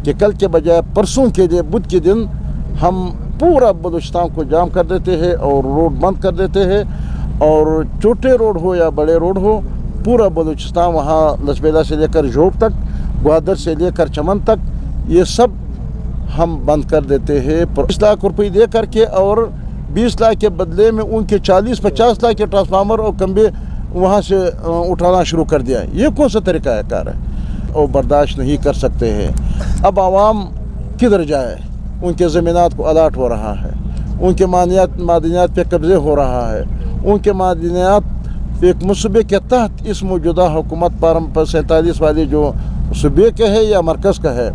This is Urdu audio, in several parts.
کہ کل کے بجائے پرسوں کے لیے بدھ کے دن ہم پورا بلوچستان کو جام کر دیتے ہیں اور روڈ بند کر دیتے ہیں، اور چھوٹے روڈ ہو یا بڑے روڈ ہو، پورا بلوچستان وہاں لسبیلا سے لے کر جوب تک، گوادر سے لے کر چمن تک، یہ سب ہم بند کر دیتے ہیں 20 لاکھ روپے دے کر کے، اور 20 لاکھ کے بدلے میں ان کے 40-50 لاکھ کے ٹرانسفارمر اور کمبے وہاں سے اٹھانا شروع کر دیا۔ یہ کون سا طریقہ کار ہے؟ اور برداشت نہیں کر سکتے ہیں۔ اب عوام کدھر جائے؟ ان کے زمینات کو الاٹ ہو رہا ہے، ان کے معدنیات پہ قبضے ہو رہا ہے، ان کے معدنیات ایک منصوبے کے تحت اس موجودہ حکومت پر 47 والی جو صوبے کا ہے یا مرکز کا ہے،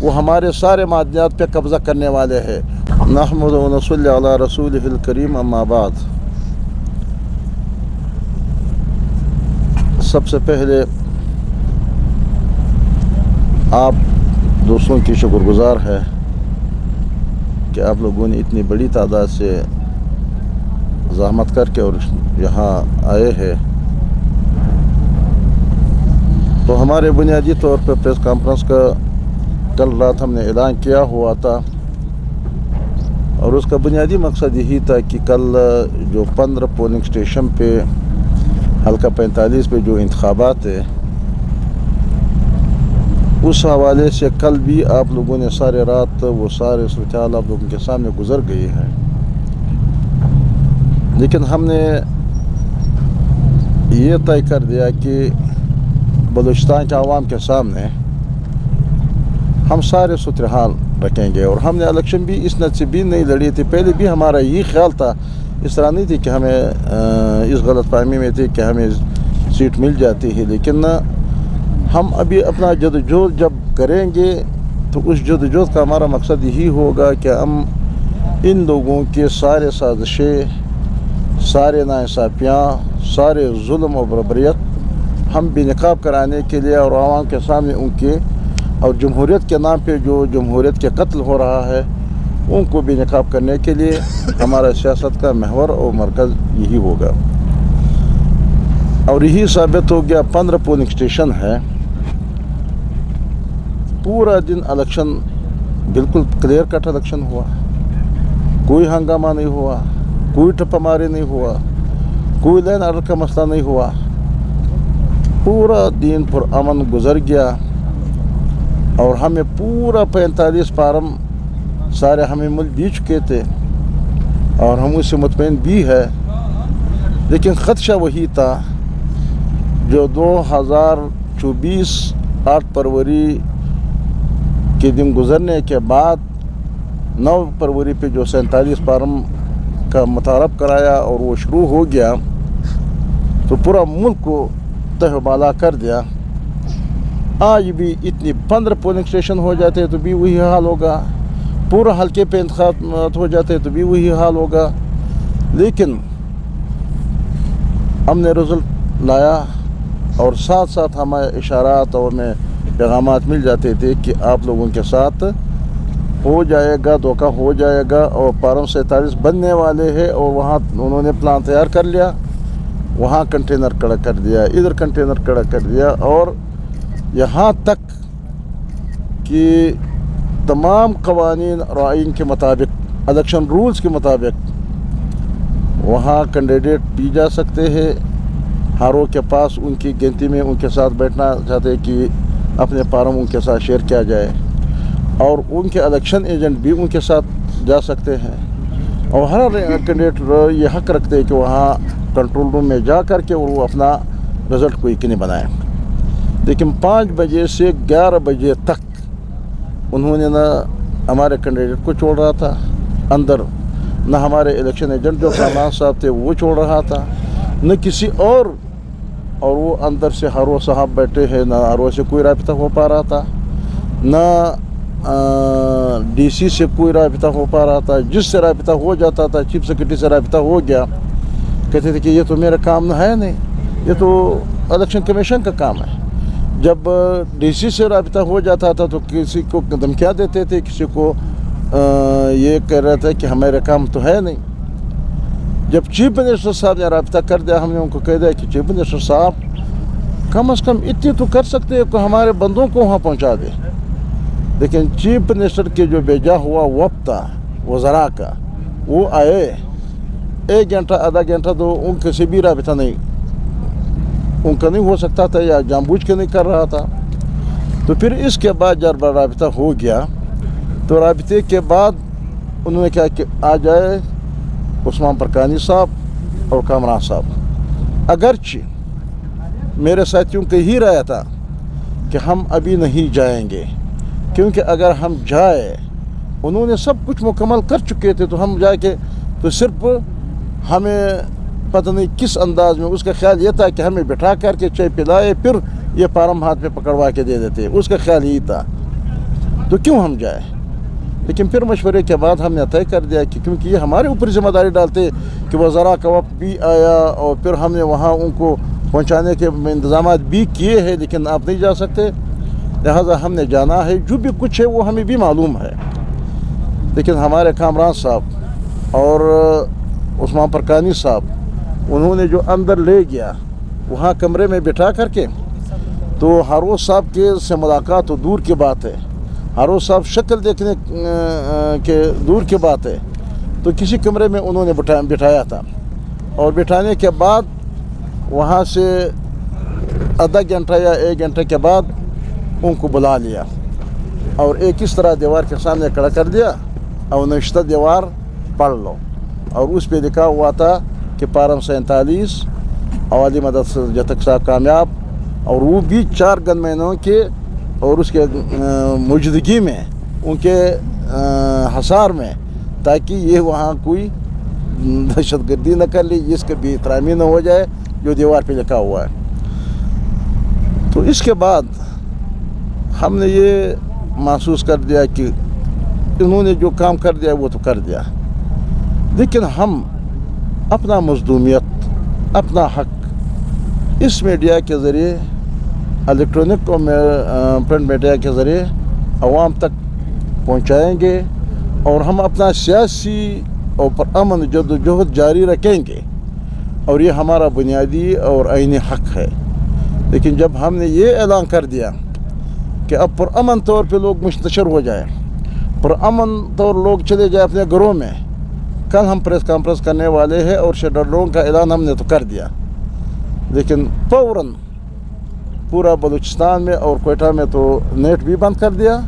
وہ ہمارے سارے معدنیات پہ قبضہ کرنے والے ہیں۔ نحمد و نصلی علی رسولہ الکریم، اما بعد۔ سب سے پہلے آپ دوستوں کی شکر گزار ہے کہ آپ لوگوں نے اتنی بڑی تعداد سے زحمت کر کے اور یہاں آئے ہیں۔ تو ہمارے بنیادی طور پہ پریس کانفرنس کا کل رات ہم نے اعلان کیا ہوا تھا، اور اس کا بنیادی مقصد یہی تھا کہ کل جو 15 پولنگ اسٹیشن پہ حلقہ 45 پہ جو انتخابات ہے، اس حوالے سے کل بھی آپ لوگوں نے سارے رات وہ سارے صورتحال آپ لوگوں کے سامنے گزر گئی ہے، لیکن ہم نے یہ طے کر دیا کہ بلوچستان کے عوام کے سامنے ہم سارے صورتحال رکھیں گے۔ اور ہم نے الیکشن بھی اس نت سے بھی نہیں لڑی تھی، پہلے بھی ہمارا یہ خیال تھا، اس طرح نہیں تھی کہ ہمیں اس غلط فہمی میں تھی کہ ہمیں سیٹ مل جاتی ہے، لیکن ہم ابھی اپنا جدوجہد جب کریں گے تو اس جدوجہد کا ہمارا مقصد یہی ہوگا کہ ہم ان لوگوں کے سارے سازشیں، سارے ناانصافیاں، سارے ظلم و بربریت ہم بے نقاب کرانے کے لیے، اور عوام کے سامنے ان کے اور جمہوریت کے نام پہ جو جمہوریت کے قتل ہو رہا ہے ان کو بے نقاب کرنے کے لیے ہمارا سیاست کا محور اور مرکز یہی ہوگا۔ اور یہی ثابت ہو گیا، 15 پولنگ اسٹیشن ہے، پورا دن الیکشن بالکل کلیئر کٹ الیکشن ہوا، کوئی ہنگامہ نہیں ہوا، کوئی ٹپا ماری نہیں ہوا، کوئی لین آرڈر کا مسئلہ نہیں ہوا، پورا دن پر امن گزر گیا۔ اور ہمیں پورا 45 فارم سارے ہمیں ملک دی چکے تھے، اور ہم اس سے مطمئن بھی ہے، لیکن خدشہ وہی تھا جو 2024 8 فروری کے دن گزرنے کے بعد 9 فروری پہ جو 47 فارم کا متعارف کرایا اور وہ شروع ہو گیا تو پورا ملک کو تہ بالا کر دیا۔ آج بھی اتنی 15 پولنگ اسٹیشن ہو جاتے تو بھی وہی حال ہوگا، پورا حلقے پہ انتخابات ہو جاتے تو بھی وہی حال ہوگا، لیکن ہم نے رزلٹ لایا، اور ساتھ ساتھ ہمیں اشارات اور ہمیں پیغامات مل جاتے تھے کہ آپ لوگوں کے ساتھ ہو جائے گا، دھوکہ ہو جائے گا، اور فارم 47 بننے والے ہیں، اور وہاں انہوں نے پلان تیار کر لیا، وہاں کنٹینر کھڑا کر دیا، ادھر کنٹینر کھڑا کر دیا، اور یہاں تک کہ تمام قوانین اور آئین کے مطابق، الیکشن رولز کے مطابق وہاں کینڈیڈیٹ بھی جا سکتے ہیں، ہر ایک کے پاس ان کی گنتی میں ان کے ساتھ بیٹھنا چاہتے کہ اپنے فارم ان کے ساتھ شیئر کیا جائے، اور ان کے الیکشن ایجنٹ بھی ان کے ساتھ جا سکتے ہیں، اور ہر کینڈیڈیٹ یہ حق رکھتے ہیں کہ وہاں کنٹرول روم میں جا کر کے وہ اپنا رزلٹ کو یقینی بنائیں۔ لیکن 5 بجے سے 11 بجے تک انہوں نے نہ ہمارے کینڈیڈیٹ کو چھوڑ رہا تھا اندر، نہ ہمارے الیکشن ایجنٹ جو کامران صاحب تھے وہ چھوڑ رہا تھا، نہ کسی اور وہ اندر سے ہارو صاحب بیٹھے ہیں، نہ ہارو سے کوئی رابطہ ہو پا رہا تھا، نہ ڈی سی سے کوئی رابطہ ہو پا رہا تھا۔ جس سے رابطہ ہو جاتا تھا، چیف سیکرٹری سے رابطہ ہو گیا، کہتے تھے کہ یہ تو میرا کام ہے نہیں، یہ تو الیکشن کمیشن کا کام ہے۔ جب ڈی سی سے رابطہ ہو جاتا تھا تو کسی کو دھمکیاں دیتے تھے، کسی کو یہ کہہ رہا تھا کہ ہمارا کام تو ہے نہیں۔ جب چیف منسٹر صاحب نے رابطہ کر دیا، ہم نے ان کو کہہ دیا کہ چیف منسٹر صاحب کم از کم اتنی تو کر سکتے ہیں کہ ہمارے بندوں کو وہاں پہنچا دے، لیکن چیف منسٹر کے جو بھیجا ہوا وفد تھا وزراء کا، وہ آئے 1 گھنٹہ آدھا گھنٹہ تو ان کے سے بھی رابطہ نہیں، ان کا نہیں ہو سکتا تھا یا جان بوجھ کے نہیں کر رہا تھا۔ تو پھر اس کے بعد جب رابطہ ہو گیا تو رابطے کے بعد انہوں نے کہا کہ آ جائے عثمان پرکانی صاحب اور کامران صاحب۔ اگرچہ میرے ساتھیوں کا ہی رائے تھا کہ ہم ابھی نہیں جائیں گے، کیونکہ اگر ہم جائے، انہوں نے سب کچھ مکمل کر چکے تھے، تو ہم جا کے تو صرف ہمیں پتہ نہیں کس انداز میں، اس کا خیال یہ تھا کہ ہمیں بٹھا کر کے چائے پلائے پھر یہ فارم ہاتھ میں پکڑوا کے دے دیتے، اس کا خیال یہی تھا، تو کیوں ہم جائیں۔ لیکن پھر مشورے کے بعد ہم نے طے کر دیا کہ کیونکہ یہ ہمارے اوپر ذمہ داری ڈالتے کہ وزراء کا وفد بھی آیا اور پھر ہم نے وہاں ان کو پہنچانے کے انتظامات بھی کیے ہیں، لیکن آپ نہیں جا سکتے، لہٰذا ہم نے جانا ہے، جو بھی کچھ ہے وہ ہمیں بھی معلوم ہے۔ لیکن ہمارے کامران صاحب اور عثمان پرکانی صاحب، انہوں نے جو اندر لے گیا وہاں کمرے میں بٹھا کر کے، تو ہاروز صاحب کے سے ملاقات تو دور کی بات ہے، ہاروز صاحب شکل دیکھنے کے دور کی بات ہے، تو کسی کمرے میں انہوں نے بٹھایا تھا، اور بٹھانے کے بعد وہاں سے آدھا گھنٹہ یا 1 گھنٹے کے بعد ان کو بلا لیا اور ایک اس طرح دیوار کے سامنے کھڑا کر دیا اور نوشتہ دیوار پڑھ لو، اور اس پہ لکھا ہوا تھا کہ فارم 47 عوالی مدد سے جتک صاحب کامیاب، اور وہ بھی 4 گن مہینوں کے اور اس کے موجودگی میں، ان کے حصار میں، تاکہ یہ وہاں کوئی دہشت گردی نہ کر لی، اس کے بے احترامی نہ ہو جائے جو دیوار پہ لکھا ہوا ہے۔ تو اس کے بعد ہم نے یہ محسوس کر دیا کہ انہوں نے جو کام کر دیا وہ تو کر دیا، لیکن ہم اپنا مظلومیت، اپنا حق اس میڈیا کے ذریعے، الیکٹرانک اور پرنٹ میڈیا کے ذریعے عوام تک پہنچائیں گے، اور ہم اپنا سیاسی اور پرامن جدوجہد جاری رکھیں گے، اور یہ ہمارا بنیادی اور عینی حق ہے۔ لیکن جب ہم نے یہ اعلان کر دیا کہ اب پرامن طور پہ لوگ منتشر ہو جائیں، پرامن طور لوگ چلے جائیں اپنے گھروں میں، کل ہم پریس کانفرنس کرنے والے ہیں اور شٹر کا اعلان ہم نے تو کر دیا، لیکن فوراً پورا بلوچستان میں اور کوئٹہ میں تو نیٹ بھی بند کر دیا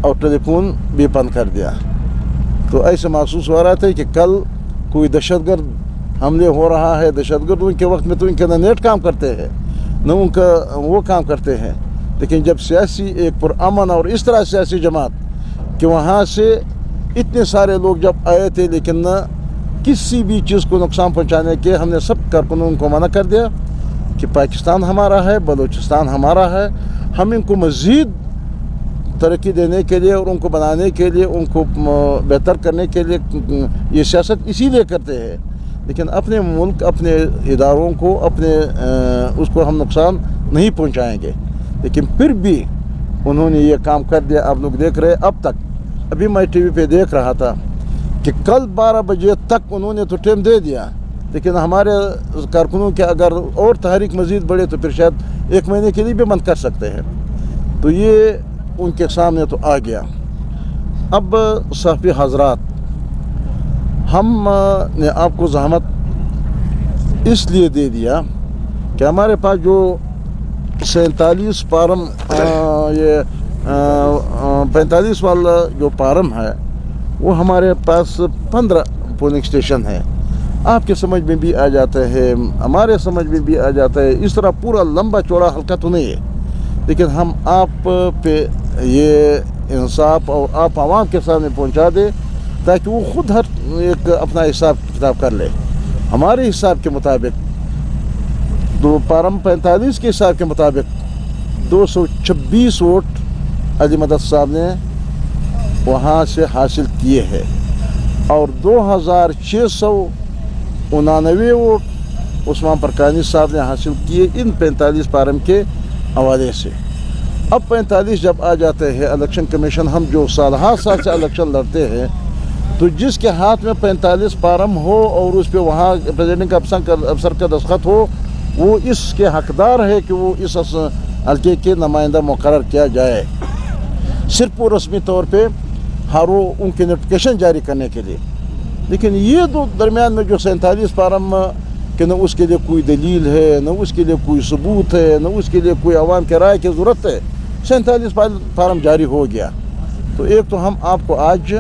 اور ٹیلی فون بھی بند کر دیا۔ تو ایسے محسوس ہو رہا تھا کہ کل کوئی دہشت گرد حملے ہو رہا ہے۔ دہشت گردوں کے وقت میں تو ان کے نہ نیٹ کام کرتے ہیں نہ ان کا وہ کام کرتے ہیں، لیکن جب سیاسی ایک پرامن اور اس طرح سیاسی جماعت کہ وہاں سے اتنے سارے لوگ جب آئے تھے، لیکن نہ کسی بھی چیز کو نقصان پہنچانے کے، ہم نے سب کارکنوں کو منع کر دیا کہ پاکستان ہمارا ہے، بلوچستان ہمارا ہے، ہم ان کو مزید ترقی دینے کے لیے اور ان کو بنانے کے لیے، ان کو بہتر کرنے کے لیے یہ سیاست اسی لیے کرتے ہیں، لیکن اپنے ملک، اپنے اداروں کو، اپنے اس کو ہم نقصان نہیں پہنچائیں گے۔ لیکن پھر بھی انہوں نے یہ کام کر دیا۔ آپ لوگ دیکھ رہے اب تک، ابھی میں ٹی وی پہ دیکھ رہا تھا کہ کل 12 بجے تک انہوں نے تو ٹائم دے دیا، لیکن ہمارے کارکنوں کے اگر اور تحریک مزید بڑھے تو پھر شاید 1 مہینے کے لیے بھی بند کر سکتے ہیں۔ تو یہ ان کے سامنے تو آ گیا۔ اب صحافی حضرات، ہم نے آپ کو زحمت اس لیے دے دیا کہ ہمارے پاس جو 47 فارم، یہ 45 والا جو فارم ہے، وہ ہمارے پاس 15 پولنگ اسٹیشن ہے۔ آپ کے سمجھ میں بھی آ جاتا ہے، ہمارے سمجھ میں بھی آ جاتا ہے، اس طرح پورا لمبا چوڑا حلقہ تو نہیں ہے، لیکن ہم آپ پہ یہ انصاف اور آپ عوام کے سامنے پہنچا دیں تاکہ وہ خود ہر ایک اپنا حساب کتاب کر لے۔ ہمارے حساب کے مطابق، دو فارم 45 کے حساب کے مطابق 226 ووٹ علی مدد صاحب نے وہاں سے حاصل کیے ہیں، اور 2699 ووٹ عثمان پرکانی صاحب نے حاصل کیے ان 45 فارم کے حوالے سے۔ اب 45 جب آ جاتے ہیں، الیکشن کمیشن، ہم جو سال سے الیکشن لڑتے ہیں، تو جس کے ہاتھ میں 45 فارم ہو اور اس پہ وہاں پریزیڈنٹ افسر کا دستخط ہو، وہ اس کے حقدار ہے کہ وہ اس حلقے کے نمائندہ مقرر کیا جائے۔ صرف وہ رسمی طور پہ ہر وہ ان کی نوٹیفکیشن جاری کرنے کے لیے. لیکن یہ دو درمیان میں جو 47 فارم کہ نہ اس کے لیے کوئی دلیل ہے، نہ اس کے لیے کوئی ثبوت ہے، نہ اس کے لیے کوئی عوام کے رائے کی ضرورت ہے، 47 فارم جاری ہو گیا. تو ایک تو ہم آپ کو آج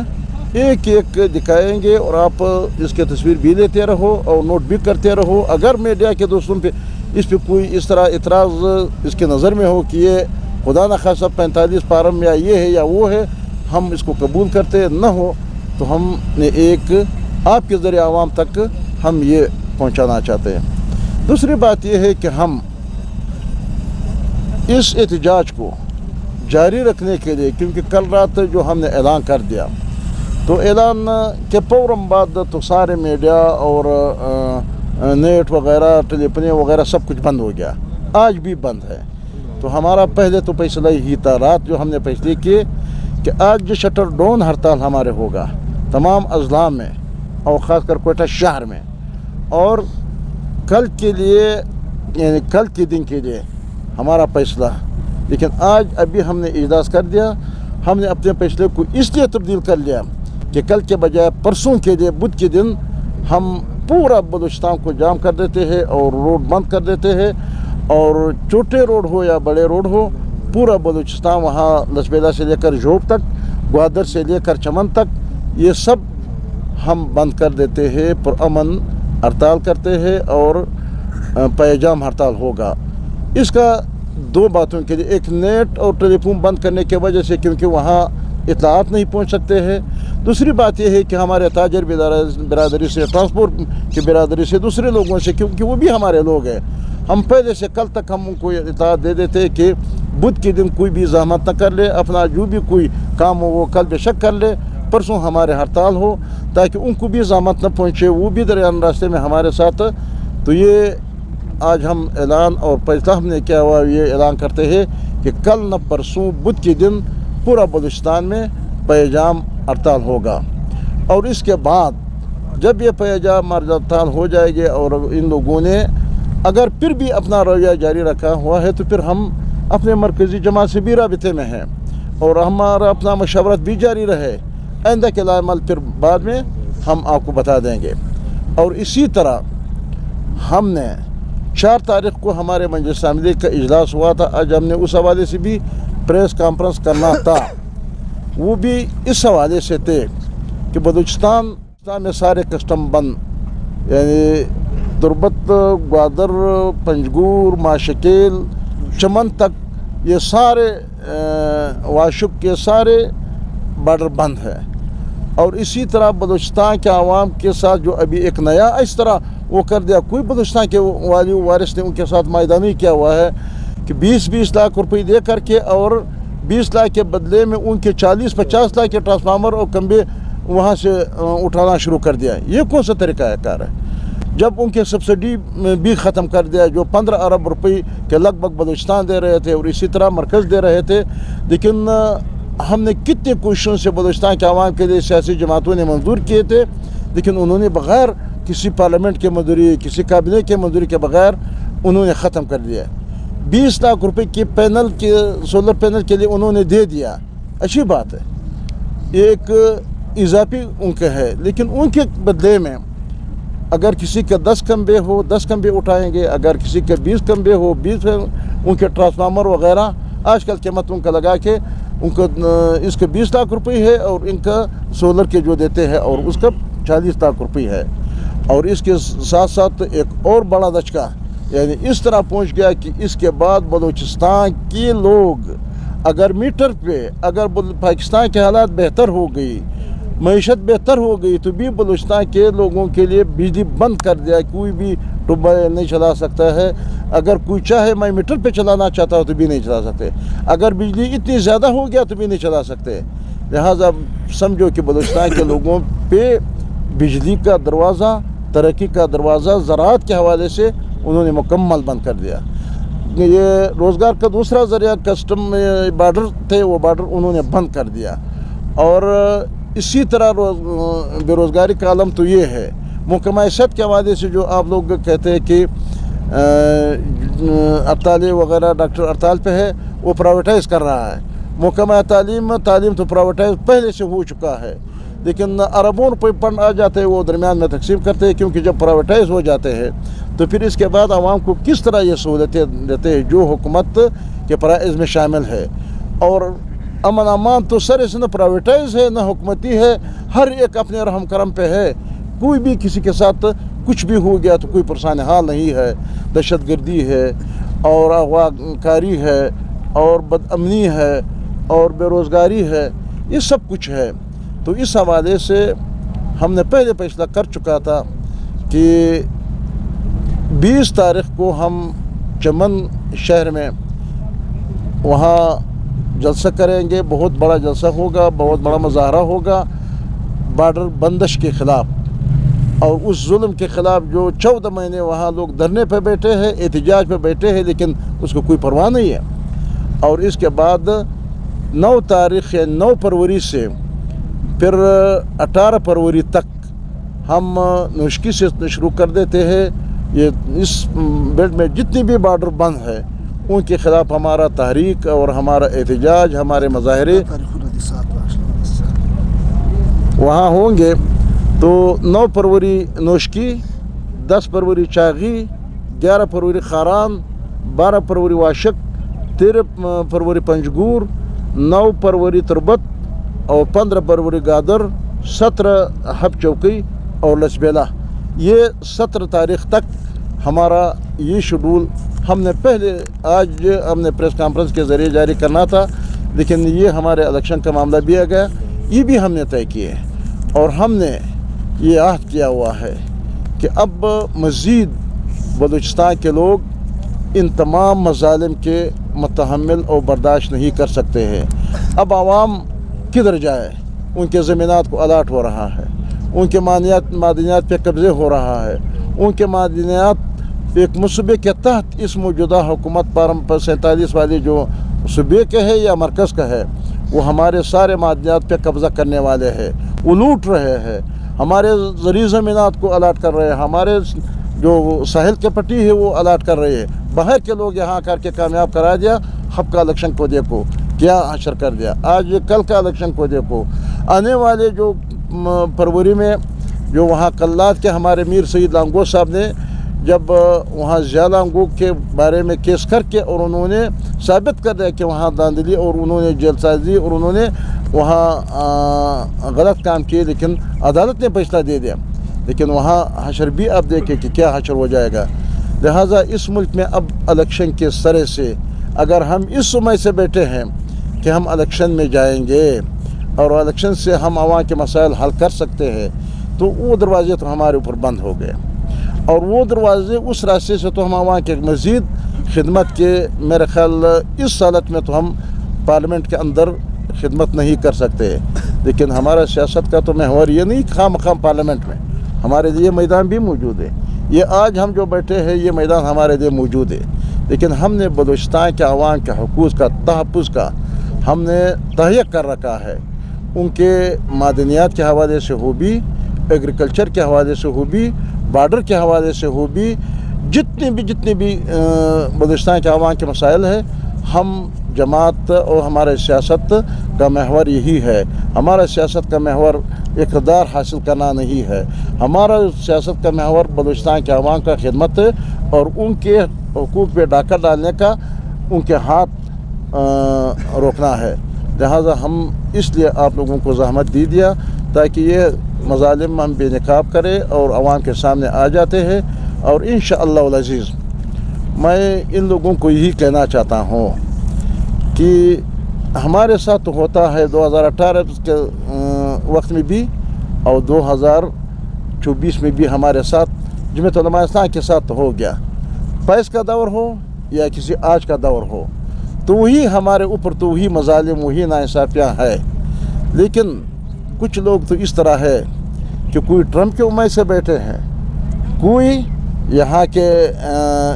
ایک ایک دکھائیں گے اور آپ اس کے تصویر بھی لیتے رہو اور نوٹ بھی کرتے رہو. اگر میڈیا کے دوستوں پہ اس پہ کوئی اس طرح اعتراض اس کے نظر میں ہو کہ یہ خدا نخواستہ 45 فارم یا یہ ہے یا وہ ہے، ہم اس کو قبول کرتے نہ ہو تو ہم نے ایک آپ کے ذریعے عوام تک ہم یہ پہنچانا چاہتے ہیں. دوسری بات یہ ہے کہ ہم اس احتجاج کو جاری رکھنے کے لیے، کیونکہ کل رات جو ہم نے اعلان کر دیا تو اعلان کے فوراً بعد تو سارے میڈیا اور نیٹ وغیرہ ٹیلیفونی وغیرہ سب کچھ بند ہو گیا، آج بھی بند ہے. تو ہمارا پہلے تو فیصلہ ہی تھا، رات جو ہم نے فیصلے کیے کہ آج جو شٹر ڈاؤن ہڑتال ہمارے ہوگا تمام اضلاع میں اور خاص کر کوئٹہ شہر میں، اور کل کے لیے یعنی کل کے دن کے لیے ہمارا فیصلہ. لیکن آج ابھی ہم نے اجلاس کر دیا، ہم نے اپنے فیصلے کو اس لیے تبدیل کر لیا کہ کل کے بجائے پرسوں کے لیے بدھ کے دن ہم پورا بلوچستان کو جام کر دیتے ہیں اور روڈ بند کر دیتے ہیں، اور چھوٹے روڈ ہو یا بڑے روڈ ہو پورا بلوچستان وہاں لسبیلا سے لے کر جوب تک، گوادر سے لے کر چمن تک یہ سب ہم بند کر دیتے ہیں، پرامن ہڑتال کرتے ہیں اور پیجام ہڑتال ہوگا. اس کا دو باتوں کے لیے، ایک نیٹ اور ٹیلی فون بند کرنے کی وجہ سے کیونکہ وہاں اطلاعات نہیں پہنچ سکتے ہیں. دوسری بات یہ ہے کہ ہمارے تاجر برادری سے، ٹرانسپورٹ کی برادری سے، دوسرے لوگوں سے، کیونکہ وہ بھی ہمارے لوگ ہیں، ہم پہلے سے کل تک ہم ان کو اطلاعات دے دیتے کہ بدھ کے دن کوئی بھی زحمت نہ کر لے، اپنا جو بھی کوئی کام ہو وہ کل بے شک کر لے، پرسوں ہمارے ہڑتال ہو تاکہ ان کو بھی زحمت نہ پہنچے، وہ بھی درمیان راستے میں ہمارے ساتھ. تو یہ آج ہم اعلان اور فیصلہ ہم نے کیا ہوا یہ اعلان کرتے ہیں کہ کل نہ پرسوں بدھ کے دن پورا بلوچستان میں پیجام ہڑتال ہوگا. اور اس کے بعد جب یہ پیجام ہڑتال ہو جائے گی اور ان لوگوں نے اگر پھر بھی اپنا رویہ جاری رکھا ہوا ہے تو پھر ہم اپنے مرکزی جماعت سے بھی رابطے میں ہیں اور ہمارا اپنا مشاورت بھی جاری رہے. آئندہ کے عمل پھر بعد میں ہم آپ کو بتا دیں گے. اور اسی طرح ہم نے 4 تاریخ کو ہمارے مجلس عاملہ کا اجلاس ہوا تھا، آج ہم نے اس حوالے سے بھی پریس کانفرنس کرنا تھا. وہ بھی اس حوالے سے تھے کہ بلوچستان میں سارے کسٹم بند، یعنی تربت، گوادر، پنجگور، ماشکیل، چمن تک یہ سارے واشب کے سارے بارڈر بند ہے. اور اسی طرح بلوچستان کے عوام کے ساتھ جو ابھی ایک نیا اس طرح وہ کر دیا، کوئی بلوچستان کے والی وارث نے ان کے ساتھ معاہدہ کیا ہوا ہے کہ 20-20 لاکھ روپے دے کر کے اور 20 لاکھ کے بدلے میں ان کے 40-50 لاکھ کے ٹرانسفارمر اور کمبے وہاں سے اٹھانا شروع کر دیا. یہ کون سا طریقہ کار ہے؟ جب ان کے سبسڈی بھی ختم کر دیا جو 15 ارب روپے کے لگ بھگ بلوچستان دے رہے تھے اور اسی طرح مرکز دے رہے تھے. لیکن ہم نے کتنے کوششوں سے بلوچستان کے عوام کے لیے سیاسی جماعتوں نے منظور کیے تھے، لیکن انہوں نے بغیر کسی پارلیمنٹ کے منظوری، کسی کابینہ کے منظوری کے بغیر انہوں نے ختم کر دیا. 20 لاکھ روپے کے پینل کے سولر پینل کے لیے انہوں نے دے دیا، اچھی بات ہے، ایک اضافی ان کا ہے. لیکن ان کے بدلے میں اگر کسی کا 10 کمبے ہو 10 کمبے اٹھائیں گے، اگر کسی کا 20 کمبے ہو 20 ان کے ٹرانسفارمر وغیرہ آج کل قیمت ان کا لگا کے ان کا اس کا 20 لاکھ روپے ہے اور ان کا سولر کے جو دیتے ہیں اور اس کا 40 لاکھ روپے ہے. اور اس کے ساتھ ساتھ ایک اور بڑا دھچکا یعنی اس طرح پہنچ گیا کہ اس کے بعد بلوچستان کے لوگ اگر میٹر پہ اگر پاکستان کے حالات بہتر ہو گئی، معیشت بہتر ہو گئی تو بھی بلوچستان کے لوگوں کے لیے بجلی بند کر دیا. کوئی بھی ٹوبا نہیں چلا سکتا ہے، اگر کوئی چاہے میں میٹر پہ چلانا چاہتا ہوں تو بھی نہیں چلا سکتے، اگر بجلی اتنی زیادہ ہو گیا تو بھی نہیں چلا سکتے. لہٰذا سمجھو کہ بلوچستان کے لوگوں پہ بجلی کا دروازہ، ترقی کا دروازہ زراعت کے حوالے سے انہوں نے مکمل بند کر دیا. یہ روزگار کا دوسرا ذریعہ کسٹم بارڈر تھے، وہ بارڈر انہوں نے بند کر دیا. اور اسی طرح بے روزگاری کا عالم تو یہ ہے. محکمہ صحت کے حوالے سے جو آپ لوگ کہتے ہیں کہ ہڑتال وغیرہ ڈاکٹر ہڑتال پہ ہے، وہ پرائیویٹائز کر رہا ہے. محکمہ تعلیم تو پرائیویٹائز پہلے سے ہو چکا ہے، لیکن اربوں روپے فنڈ آ جاتے ہیں، وہ درمیان میں تقسیم کرتے ہیں، کیونکہ جب پرائیویٹائز ہو جاتے ہیں تو پھر اس کے بعد عوام کو کس طرح یہ سہولتیں دیتے ہیں جو حکومت کے فرائض میں شامل ہے۔ اور امن امان تو سر سے نہ پرائیویٹائز ہے نہ حکومتی ہے، ہر ایک اپنے رحم کرم پہ ہے، کوئی بھی کسی کے ساتھ کچھ بھی ہو گیا تو کوئی پریشان حال نہیں ہے۔ دہشت گردی ہے اور اغوا کاری ہے اور بد امنی ہے اور بے روزگاری ہے، یہ سب کچھ ہے۔ تو اس حوالے سے ہم نے پہلے فیصلہ کر چکا تھا کہ 20 تاریخ کو ہم چمن شہر میں وہاں جلسہ کریں گے، بہت بڑا جلسہ ہوگا، بہت بڑا مظاہرہ ہوگا بارڈر بندش کے خلاف، اور اس ظلم کے خلاف جو 14 مہینے وہاں لوگ دھرنے پہ بیٹھے ہیں، احتجاج پہ بیٹھے ہیں، لیکن اس کو کوئی پرواہ نہیں ہے۔ اور اس کے بعد 9 تاریخ یا 9 فروری سے پھر 18 فروری تک ہم نوشکی سے شروع کر دیتے ہیں۔ یہ اس بیلٹ میں جتنی بھی بارڈر بند ہے ان کے خلاف ہمارا تحریک اور ہمارا احتجاج، ہمارے مظاہرے وہاں ہوں گے۔ تو 9 فروری نوشکی، 10 فروری چاغی، 11 فروری خاران، 12 فروری واشک، 13 فروری پنجگور، 9 فروری تربت اور 15 فروری گادر، 17 ہب چوکی اور لچبیلا۔ یہ 17 تاریخ تک ہمارا یہ شیڈول ہم نے پہلے آج ہم نے پریس کانفرنس کے ذریعے جاری کرنا تھا، لیکن یہ ہمارے الیکشن کا معاملہ بھی آ گیا، یہ بھی ہم نے طے کیے، اور ہم نے یہ عہد کیا ہوا ہے کہ اب مزید بلوچستان کے لوگ ان تمام مظالم کے متحمل اور برداشت نہیں کر سکتے ہیں۔ اب عوام کدھر جائے؟ ان کے زمینات کو الاٹ ہو رہا ہے، ان کے معدنیات پہ قبضے ہو رہا ہے، ان کے معدنیات ایک منصوبے کے تحت اس موجودہ حکومت 47 والی جو صوبے کے ہے یا مرکز کا ہے، وہ ہمارے سارے معدنیات پہ قبضہ کرنے والے ہیں، وہ لوٹ رہے ہیں، ہمارے زرعی زمینات کو الاٹ کر رہے ہیں، ہمارے جو ساحل کے پٹی ہے وہ الاٹ کر رہے ہیں۔ باہر کے لوگ یہاں کر کے کامیاب کرا دیا۔ ہب کا الیکشن کو دیکھو کیا حشر کر دیا، آج یہ کل کا الیکشن کو دیکھو۔ آنے والے جو فروری میں جو وہاں قلات کے ہمارے میر سید لانگو صاحب نے جب وہاں ضیاء لانگو کے بارے میں کیس کر کے اور انہوں نے ثابت کر دیا کہ وہاں داندلی اور انہوں نے جیل سازی اور انہوں نے وہاں غلط کام کیے، لیکن عدالت نے فیصلہ دے دیا، لیکن وہاں حشر بھی اب دیکھیں کہ کیا حشر ہو جائے گا۔ لہٰذا اس ملک میں اب الیکشن کے سرے سے اگر ہم اس امید سے بیٹھے ہیں کہ ہم الیکشن میں جائیں گے اور الیکشن سے ہم عوام کے مسائل حل کر سکتے ہیں، تو وہ دروازے تو ہمارے اوپر بند ہو گئے، اور وہ دروازے اس راستے سے تو ہم عوام کے مزید خدمت کے میرے خیال اس حالت میں تو ہم پارلیمنٹ کے اندر خدمت نہیں کر سکتے۔ لیکن ہمارا سیاست کا تو محور یہ نہیں خام مقام پارلیمنٹ میں، ہمارے لیے میدان بھی موجود ہے، یہ آج ہم جو بیٹھے ہیں یہ میدان ہمارے لیے موجود ہے، لیکن ہم نے بلوچستان کے عوام کے حقوق کا تحفظ کا ہم نے تہیہ کر رکھا ہے، ان کے معدنیات کے حوالے سے ہو بھی، ایگریکلچر کے حوالے سے ہو بھی، بارڈر کے حوالے سے ہو بھی، جتنے بھی بلوچستان کے عوام کے مسائل ہیں، ہم جماعت اور ہمارے سیاست کا محور یہی ہے۔ ہمارا سیاست کا محور اقتدار حاصل کرنا نہیں ہے، ہمارا سیاست کا محور بلوچستان کے عوام کا خدمت ہے اور ان کے حقوق پہ ڈاکہ ڈالنے کا، ان کے ہاتھ روکنا ہے۔ لہٰذا ہم اس لیے آپ لوگوں کو زحمت دیا تاکہ یہ مظالم ہم بے نقاب کریں اور عوام کے سامنے آ جاتے ہیں، اور انشاءاللہ العزیز میں ان لوگوں کو یہی کہنا چاہتا ہوں کہ ہمارے ساتھ تو ہوتا ہے 2018 کے وقت میں بھی اور 2024 میں بھی ہمارے ساتھ جمعیت علماء اسلام کے ساتھ تو ہو گیا، فیض کا دور ہو یا کسی آج کا دور ہو، تو وہی ہمارے اوپر تو وہی مظالم، وہی ناانصافیاں ہے۔ لیکن کچھ لوگ تو اس طرح ہے کہ کوئی ٹرمپ کے امید سے بیٹھے ہیں، کوئی یہاں کے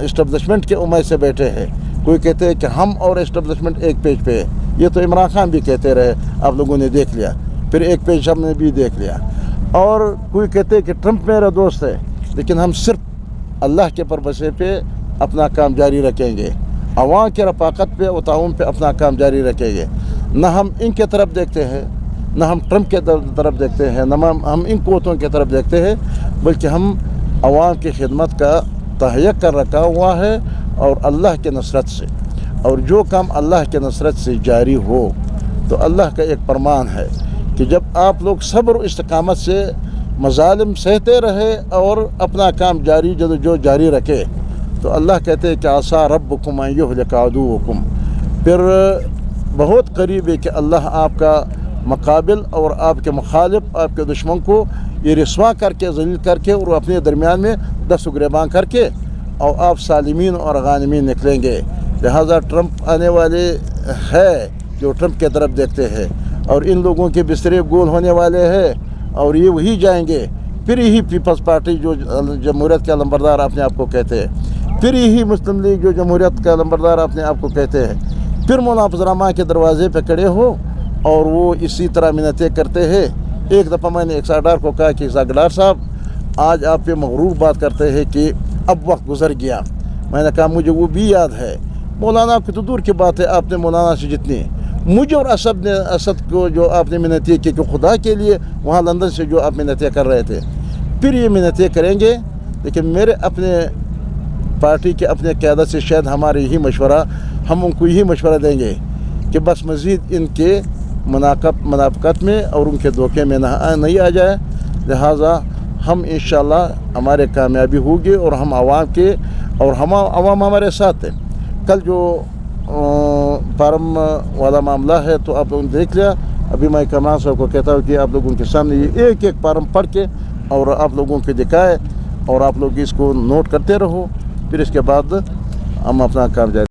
اسٹیبلشمنٹ کے امید سے بیٹھے ہیں، کوئی کہتے ہیں کہ ہم اور اسٹیبلشمنٹ ایک پیج پہ ہے، یہ تو عمران خان بھی کہتے رہے، آپ لوگوں نے دیکھ لیا، پھر ایک پیج ہم نے بھی دیکھ لیا، اور کوئی کہتے ہیں کہ ٹرمپ میرا دوست ہے، لیکن ہم صرف اللہ کے پربسے پہ اپنا کام جاری رکھیں گے، عوام کے رفاقت پہ و تعاون پہ اپنا کام جاری رکھیں گے۔ نہ ہم ان کے طرف دیکھتے ہیں، نہ ہم ٹرمپ کے طرف دیکھتے ہیں، نہ ہم ان قوتوں کی طرف دیکھتے ہیں، بلکہ ہم عوام کی خدمت کا تہیہ کر رکھا ہوا ہے، اور اللہ کے نصرت سے، اور جو کام اللہ کے نصرت سے جاری ہو تو اللہ کا ایک فرمان ہے کہ جب آپ لوگ صبر و استقامت سے مظالم سہتے رہے اور اپنا کام جو جاری رکھے تو اللہ کہتے ہیں کہ عسیٰ ربکم ان یہلک عدوکم، پھر بہت قریب ہے کہ اللہ آپ کا مقابل اور آپ کے مخالف، آپ کے دشمن کو یہ رسوا کر کے، ذلیل کر کے، اور اپنے درمیان میں دست و گریباں کر کے، اور آپ سالمین اور غانمین نکلیں گے۔ لہٰذا ٹرمپ آنے والے ہے جو ٹرمپ کی طرف دیکھتے ہیں، اور ان لوگوں کے بسترے گول ہونے والے ہیں، اور یہ وہی جائیں گے، پھر یہی پیپلز پارٹی جو جمہوریت کا لمبردار اپنے آپ کو کہتے ہیں، پھر یہی مسلم لیگ جو جمہوریت کا لمبردار اپنے آپ کو کہتے ہیں، پھر مولانا افضل الرحمن کے دروازے پہ کھڑے ہو اور وہ اسی طرح منتیں کرتے ہیں۔ ایک دفعہ میں نے ایک ساگڈار کو کہا کہ ساگڈار صاحب، آج آپ پہ مغرور بات کرتے ہیں کہ اب وقت گزر گیا۔ میں نے کہا مجھے وہ بھی یاد ہے، مولانا کی تو دور کی بات ہے، آپ نے مولانا سے جتنی مجھے اور اسد کو جو آپ نے منتیں کی کہ خدا کے لیے وہاں لندن سے جو آپ منتیں کر رہے تھے، پھر یہ منتیں کریں گے، لیکن میرے اپنے پارٹی کے اپنے قیادت سے شاید ہمارے یہی مشورہ، ہم ان کو یہی مشورہ دیں گے کہ بس مزید ان کے منافقت میں اور ان کے دھوکے میں نہیں آ جائے۔ لہٰذا ہم انشاءاللہ ہمارے کامیابی ہوگی، اور ہم عوام کے، اور عوام ہمارے ساتھ ہیں۔ کل جو فارم والا معاملہ ہے تو آپ لوگوں نے دیکھ لیا، ابھی میں کمران صاحب کو کہتا ہوں کہ آپ لوگوں کے سامنے یہ ایک ایک فارم پڑھ کے اور آپ لوگوں کو دکھائے، اور آپ لوگ اس کو نوٹ کرتے رہو، پھر اس کے بعد ہم اپنا کام جاری